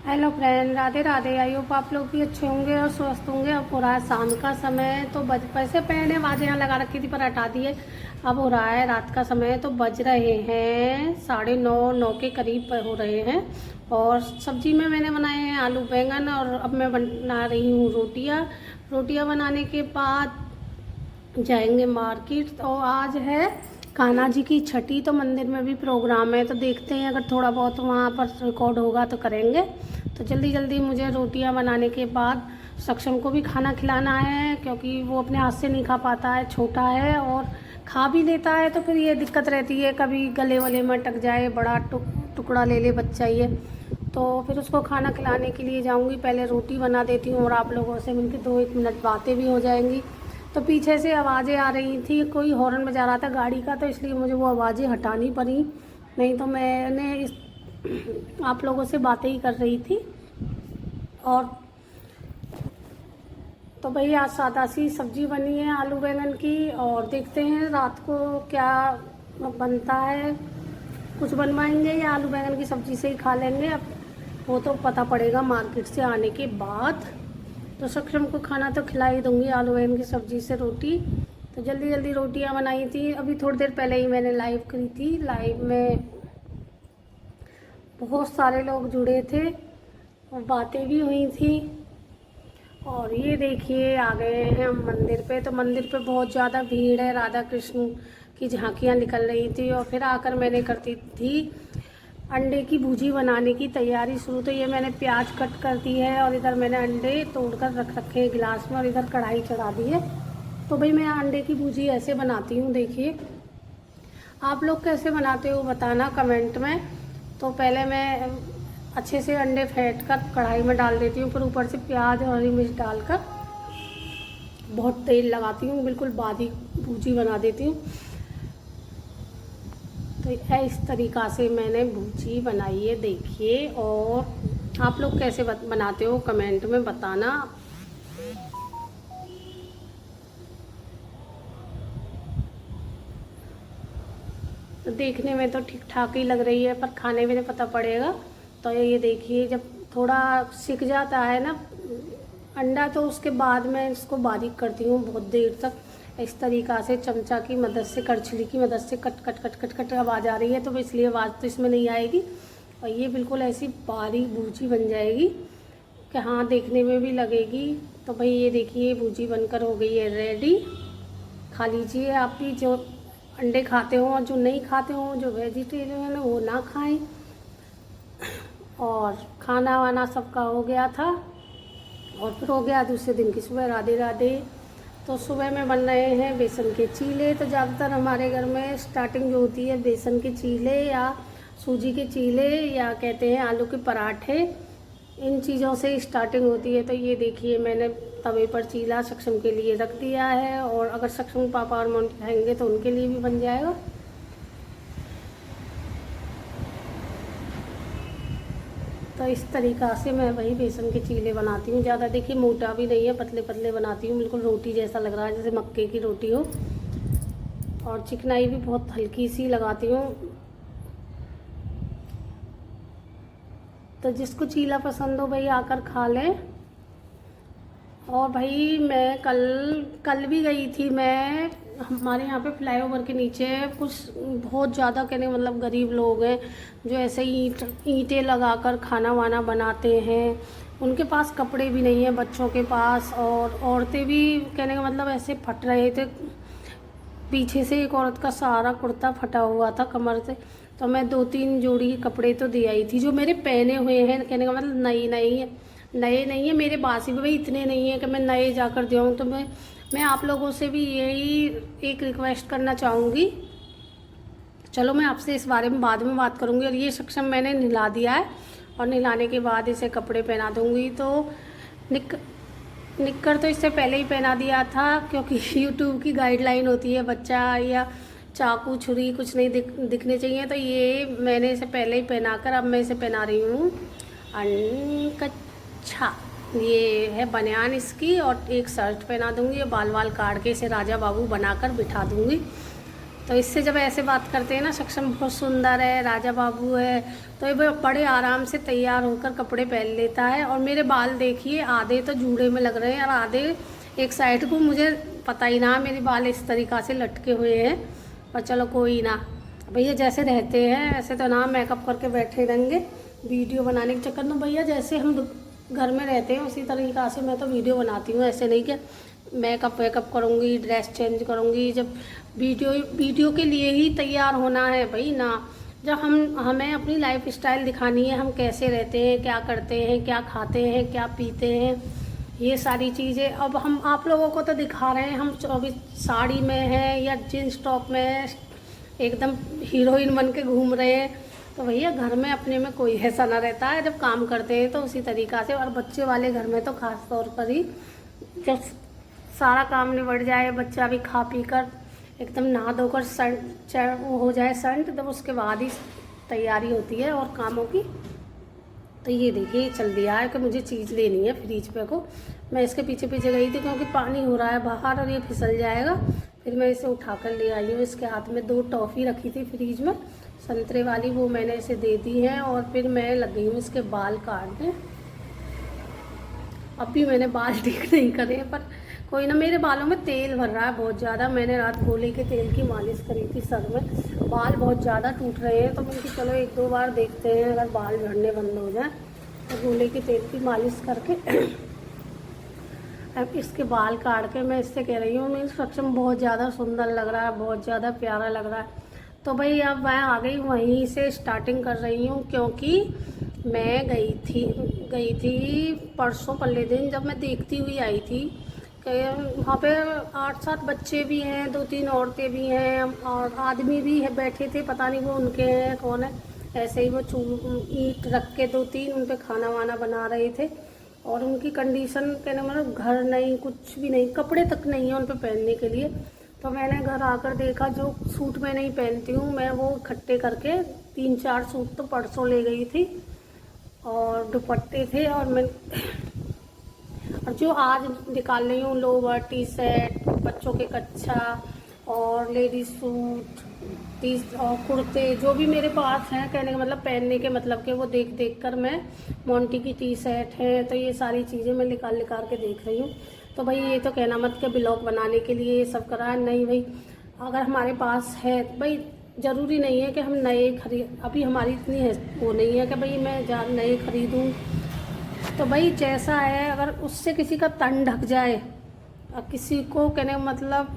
Hello friend, Radhe Radhe. I hope आप लोग भी अच्छे होंगे और स्वस्थ होंगे। अब हो रहा है शाम का समय, तो बज पैसे पहले आवाज़ यहाँ लगा रखी थी पर हटा दिए। अब हो रहा है रात का समय, तो बज रहे हैं 9:30 के करीब हो रहे हैं। और सब्जी में मैंने बनाए हैं आलू बैंगन, और अब मैं बना रही हूँ रोटियाँ। रोटियाँ बनाने के बाद जाएंगे मार्केट। और आज है कान्हा जी की छठी, तो मंदिर में भी प्रोग्राम है, तो देखते हैं अगर थोड़ा बहुत वहाँ पर रिकॉर्ड होगा तो करेंगे। तो जल्दी जल्दी मुझे रोटियां बनाने के बाद सक्षम को भी खाना खिलाना है, क्योंकि वो अपने हाथ से नहीं खा पाता है, छोटा है। और खा भी लेता है तो फिर ये दिक्कत रहती है, कभी गले वले में अटक जाए, बड़ा टुकड़ा ले ले बच्चा ये। तो फिर उसको खाना खिलाने के लिए जाऊंगी। पहले रोटी बना देती हूँ और आप लोगों से मिलकर 2-1 मिनट बातें भी हो जाएंगी। तो पीछे से आवाज़ें आ रही थी, कोई हॉर्न बजा रहा था गाड़ी का, तो इसलिए मुझे वो आवाज़ें हटानी पड़ी। नहीं तो मैंने आप लोगों से बातें ही कर रही थी। और तो भाई आज सादा सी सब्जी बनी है आलू बैंगन की, और देखते हैं रात को क्या बनता है। कुछ बनवाएंगे या आलू बैंगन की सब्जी से ही खा लेंगे, अब वो तो पता पड़ेगा मार्केट से आने के बाद। तो सक्षम को खाना तो खिला ही दूंगी आलू बैंगन की सब्जी से रोटी। तो जल्दी जल्दी रोटियां बनाई थी, अभी थोड़ी देर पहले ही मैंने लाइव करी थी। लाइव में बहुत सारे लोग जुड़े थे और बातें भी हुई थी। और ये देखिए आ गए हैं हम मंदिर पे। तो मंदिर पे बहुत ज़्यादा भीड़ है, राधा कृष्ण की झांकियाँ निकल रही थी। और फिर आकर मैंने करती थी अंडे की भुजी बनाने की तैयारी शुरू। तो ये मैंने प्याज कट कर दी है, और इधर मैंने अंडे तोड़कर रख रखे हैं गिलास में, और इधर कढ़ाई चढ़ा दी है। तो भाई मैं अंडे की भुजी ऐसे बनाती हूँ, देखिए आप लोग कैसे बनाते हो बताना कमेंट में। तो पहले मैं अच्छे से अंडे फेंट कर कढ़ाई में डाल देती हूँ, फिर ऊपर से प्याज और हरी मिर्च डालकर बहुत तेल लगाती हूँ, बिल्कुल बारीक भुजी बना देती हूँ। तो इस तरीक़ा से मैंने भुजी बनाई है, देखिए। और आप लोग कैसे बनाते हो कमेंट में बताना। तो देखने में तो ठीक ठाक ही लग रही है, पर खाने में पता पड़ेगा। तो ये देखिए जब थोड़ा सिक जाता है ना अंडा, तो उसके बाद मैं इसको बारीक करती हूँ बहुत देर तक। इस तरीक़ा से चमचा की मदद से, करछली की मदद से cut cut cut cut cut आवाज़ आ रही है, तो इसलिए आवाज़ तो इसमें नहीं आएगी। और ये बिल्कुल ऐसी बारीक भुजी बन जाएगी कि हाँ देखने में भी लगेगी। तो भाई ये देखिए भुजी बनकर हो गई है रेडी। खा लीजिए आप भी, जो अंडे खाते हो और जो नहीं खाते हो, जो वेजिटेरियन है वो ना खाएं। और खाना वाना सबका हो गया था, और फिर हो गया दूसरे दिन की सुबह। राधे राधे। तो सुबह में बन रहे हैं बेसन के चीले। तो ज़्यादातर हमारे घर में स्टार्टिंग जो होती है बेसन के चीले या सूजी के चीले, या कहते हैं आलू के पराठे, इन चीज़ों से स्टार्टिंग होती है। तो ये देखिए मैंने तवे पर चीला सक्षम के लिए रख दिया है, और अगर सक्षम पापा और मम्मी खाएंगे तो उनके लिए भी बन जाएगा। तो इस तरीक़ा से मैं वही बेसन के चीले बनाती हूँ। ज़्यादा देखिए मोटा भी नहीं है, पतले पतले बनाती हूँ, बिल्कुल रोटी जैसा लग रहा है जैसे मक्के की रोटी हो। और चिकनाई भी बहुत हल्की सी लगाती हूँ। तो जिसको चीला पसंद हो भाई आकर खा लें। और भाई मैं कल भी गई थी। मैं हमारे यहाँ पे फ्लाईओवर के नीचे कुछ बहुत ज़्यादा कहने मतलब गरीब लोग हैं, जो ऐसे ईंटें लगाकर खाना वाना बनाते हैं। उनके पास कपड़े भी नहीं हैं बच्चों के पास, और औरतें भी कहने का मतलब ऐसे फट रहे थे। पीछे से एक औरत का सारा कुर्ता फटा हुआ था कमर से। तो मैं 2-3 जोड़ी कपड़े तो दे आई थी, जो मेरे पहने हुए हैं, कहने का मतलब नए नहीं है मेरे पास ही भाई, इतने नहीं है कि मैं नए जाकर दूँ। तो मैं आप लोगों से भी यही एक रिक्वेस्ट करना चाहूँगी। चलो मैं आपसे इस बारे में बाद में बात करूँगी। और ये सक्षम मैंने नहला दिया है, और नहलाने के बाद इसे कपड़े पहना दूँगी। तो निक्कर तो इससे पहले ही पहना दिया था, क्योंकि यूट्यूब की गाइडलाइन होती है बच्चा या चाकू छुरी कुछ नहीं दिखने चाहिए। तो ये मैंने इसे पहले ही पहनाकर अब मैं इसे पहना रही हूँ कच्छा। ये है बनियान इसकी, और एक शर्ट पहना दूँगी। बाल काट के इसे राजा बाबू बनाकर बिठा दूँगी। तो इससे जब ऐसे बात करते हैं ना, सक्षम बहुत सुंदर है, राजा बाबू है, तो ये बड़े आराम से तैयार होकर कपड़े पहन लेता है। और मेरे बाल देखिए, आधे तो जूड़े में लग रहे हैं और आधे एक साइड को, मुझे पता ही ना मेरे बाल इस तरीक़ा से लटके हुए हैं। पर चलो कोई ना, भैया जैसे रहते हैं ऐसे तो ना मेकअप करके बैठे रहेंगे वीडियो बनाने के चक्कर में। भैया जैसे हम घर में रहते हैं उसी तरीक़ा से मैं तो वीडियो बनाती हूँ, ऐसे नहीं कि मेकअप वेकअप करूँगी, ड्रेस चेंज करूँगी। जब वीडियो के लिए ही तैयार होना है भाई ना, जब हमें अपनी लाइफ स्टाइल दिखानी है, हम कैसे रहते हैं, क्या करते हैं, क्या खाते हैं, क्या पीते हैं, ये सारी चीज़ें। अब हम आप लोगों को तो दिखा रहे हैं, हम 24 साड़ी में हैं या जीन्स टॉप में एकदम हीरोइन बन के घूम रहे हैं। तो भैया घर में अपने में कोई ऐसा ना रहता है, जब काम करते हैं तो उसी तरीक़ा से। और बच्चे वाले घर में तो ख़ास तौर पर ही जब सारा काम निबट जाए, बच्चा भी खा पी कर एकदम नहा धोकर वो हो जाए संट, तब उसके बाद ही तैयारी होती है और कामों की। तो ये देखिए चल दिया है कि मुझे चीज़ लेनी है फ्रिज पे को। मैं इसके पीछे पीछे गई थी क्योंकि पानी हो रहा है बाहर और ये फिसल जाएगा। फिर मैं इसे उठा कर ले आई हूँ। इसके हाथ में 2 टॉफ़ी रखी थी फ्रिज में, संतरे वाली, वो मैंने इसे दे दी है। और फिर मैं लगी हूँ इसके बाल काटने। अभी मैंने बाल ठीक नहीं करे, पर कोई ना, मेरे बालों में तेल भर रहा है बहुत ज़्यादा। मैंने रात गोले के तेल की मालिश करी थी सर में, बाल बहुत ज़्यादा टूट रहे हैं। तो मैंने चलो 1-2 बार देखते हैं, अगर बाल झड़ने बंद हो जाए तो गोले के तेल की मालिश करके अब इसके बाल काट के मैं इससे कह रही हूँ, मेरी सक्षम बहुत ज़्यादा सुंदर लग रहा है, बहुत ज़्यादा प्यारा लग रहा है। तो भाई अब मैं आ गई, वहीं से स्टार्टिंग कर रही हूँ, क्योंकि मैं गई थी परसों पल्ले दिन, जब मैं देखती हुई आई थी वहाँ पे 8-7 बच्चे भी हैं, 2-3 औरतें भी हैं और आदमी भी है, बैठे थे, पता नहीं वो उनके हैं कौन है। ऐसे ही वो ईंट रख के 2-3 उन पे खाना वाना बना रहे थे। और उनकी कंडीशन कहने मतलब घर नहीं, कुछ भी नहीं, कपड़े तक नहीं है उन पे पहनने के लिए। तो मैंने घर आकर देखा, जो सूट मैं नहीं पहनती हूँ मैं वो इकट्ठे करके 3-4 सूट तो परसों ले गई थी और दुपट्टे थे। और जो आज निकाल रही हूँ, लोवर, टी शर्ट, बच्चों के कच्छा और लेडीज सूट, और कुर्ते, जो भी मेरे पास हैं, कहने का मतलब पहनने के मतलब के, वो देख देख कर मैं, मोंटी की टी शर्ट है, तो ये सारी चीज़ें मैं निकाल के देख रही हूँ। तो भाई ये तो कहना मत कि ब्लॉग बनाने के लिए ये सब करा है, नहीं भाई, अगर हमारे पास है भाई, ज़रूरी नहीं है कि हम नए खरीद, अभी हमारी इतनी है वो नहीं है कि भाई मैं नए खरीदूँ। तो भाई जैसा है, अगर उससे किसी का तन ढक जाए और किसी को कहने का मतलब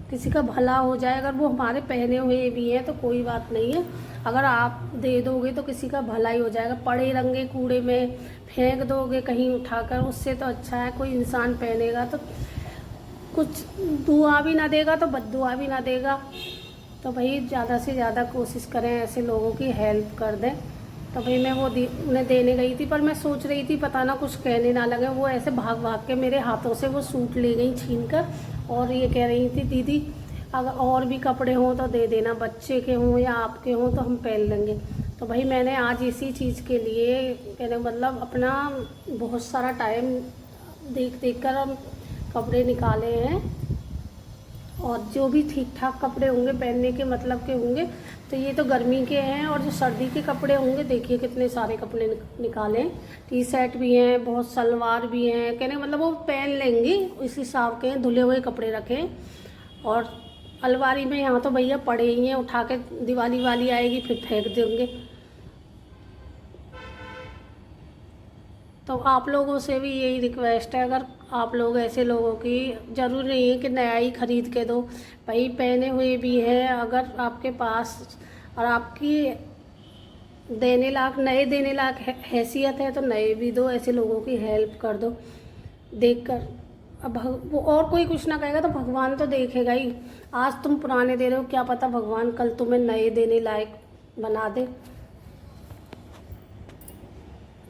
किसी का भला हो जाए, अगर वो हमारे पहने हुए भी हैं तो कोई बात नहीं है, अगर आप दे दोगे तो किसी का भला ही हो जाएगा। पड़े रंगे कूड़े में फेंक दोगे कहीं उठाकर, उससे तो अच्छा है कोई इंसान पहनेगा तो कुछ दुआ भी ना देगा तो बद्दुआ भी ना देगा। तो भाई ज़्यादा से ज़्यादा कोशिश करें, ऐसे लोगों की हेल्प कर दें। तो भाई मैं वो उन्हें देने गई थी, पर मैं सोच रही थी पता ना कुछ कहने ना लगे, वो ऐसे भाग भाग के मेरे हाथों से वो सूट ले गई छीन कर। और ये कह रही थी, दीदी अगर और भी कपड़े हों तो दे देना, बच्चे के हों या आपके हों तो हम पहन लेंगे। तो भाई मैंने आज इसी चीज़ के लिए कहने मतलब अपना बहुत सारा टाइम देख देख कर हम कपड़े निकाले हैं। और जो भी ठीक ठाक कपड़े होंगे पहनने के मतलब के होंगे, तो ये तो गर्मी के हैं। और जो सर्दी के कपड़े होंगे, देखिए कितने सारे कपड़े निकाले, टी शर्ट भी हैं, बहुत सलवार भी हैं, कहने मतलब वो पहन लेंगे इस हिसाब के, धुले हुए कपड़े रखें। और अलमारी में यहाँ तो भैया पड़े ही हैं, उठा के दिवाली वाली आएगी फिर फेंक देंगे। तो आप लोगों से भी यही रिक्वेस्ट है, अगर आप लोग ऐसे लोगों की, ज़रूरी नहीं है कि नया ही खरीद के दो, भाई पहने हुए भी हैं, अगर आपके पास और आपकी नए देने लायक हैसियत है तो नए भी दो, ऐसे लोगों की हेल्प कर दो देखकर। अब वो और कोई कुछ ना कहेगा तो भगवान तो देखेगा ही। आज तुम पुराने दे रहे हो, क्या पता भगवान कल तुम्हें नए देने लायक बना दे।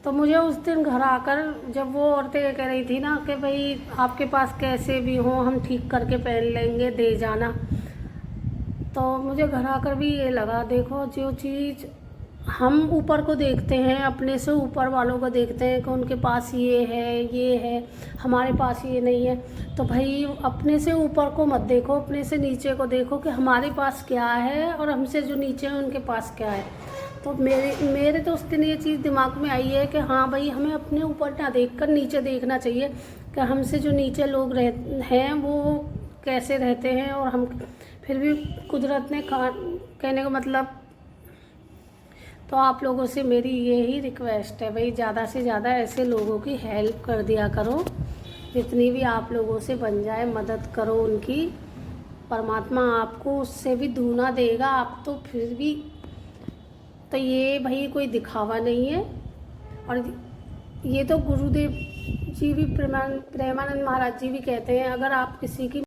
तो मुझे उस दिन घर आकर जब वो औरतें कह रही थी ना कि भाई आपके पास कैसे भी हो हम ठीक करके पहन लेंगे, दे जाना, तो मुझे घर आकर भी ये लगा, देखो जो चीज़ हम ऊपर को देखते हैं, अपने से ऊपर वालों को देखते हैं कि उनके पास ये है, हमारे पास ये नहीं है। तो भाई अपने से ऊपर को मत देखो, अपने से नीचे को देखो कि हमारे पास क्या है और हमसे जो नीचे हैं उनके पास क्या है। तो मेरे तो उस दिन ये चीज़ दिमाग में आई है कि हाँ भाई, हमें अपने ऊपर ना देख कर नीचे देखना चाहिए कि हमसे जो नीचे लोग हैं वो कैसे रहते हैं। और हम फिर भी कुदरत ने कहने का मतलब, तो आप लोगों से मेरी यही रिक्वेस्ट है भाई, ज़्यादा से ज़्यादा ऐसे लोगों की हेल्प कर दिया करो, जितनी भी आप लोगों से बन जाए मदद करो उनकी। परमात्मा आपको उससे भी दूना देगा। आप तो फिर भी, तो ये भाई कोई दिखावा नहीं है। और ये तो गुरुदेव जी भी, प्रेमानंद महाराज जी भी कहते हैं, अगर आप किसी की